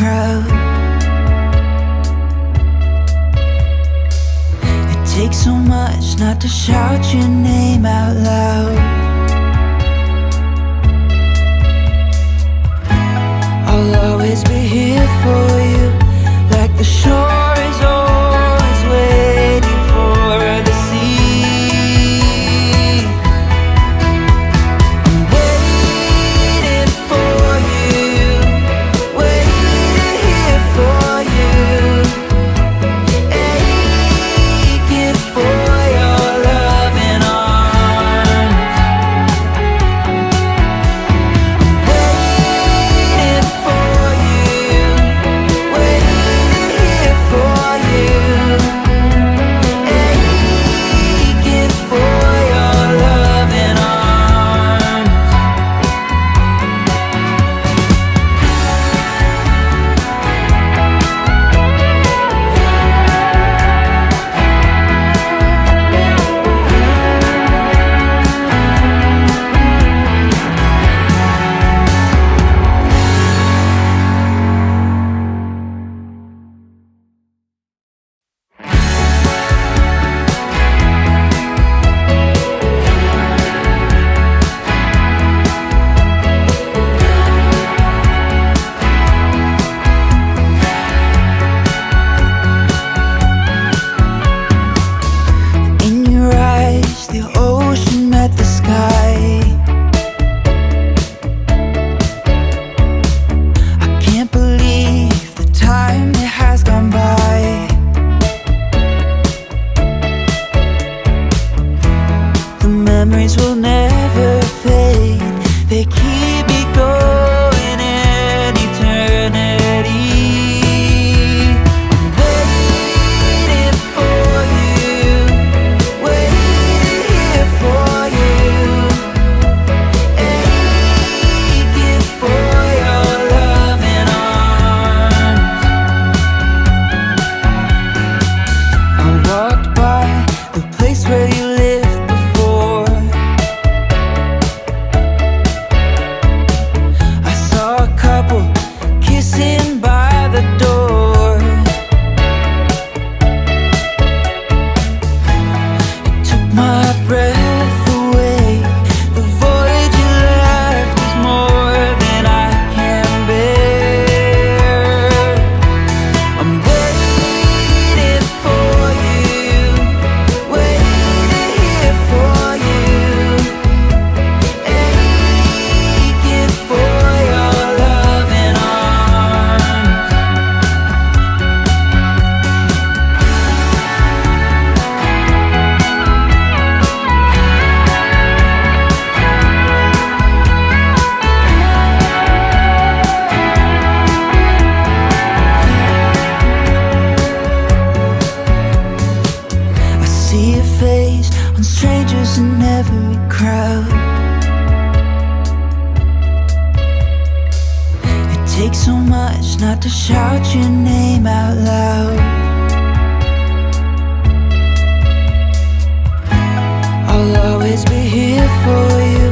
crowd. It takes so much not to shout your name out loud. I'll always be here for you, like the shore is always waiting for the sea. I'm waiting for you, waiting here for you, aching for your loving arms. Waiting for you, waiting here for you, aching for your loving arms. In your eyes, the ocean met the sky. I can't believe the time that has gone by. The memories will never fade, they keep me going in eternity. Waiting for you, waiting here for you, aching for your loving arms. I walked by the place where you lived before. I saw a couple kissing by the door. It took my breath away. The void you left is more than I can bear. I'm waiting for you, waiting here for you, aching for your loving arms. I see your face on strangers in every crowd. It takes so much not to shout your name out loud. I'll always be here for you,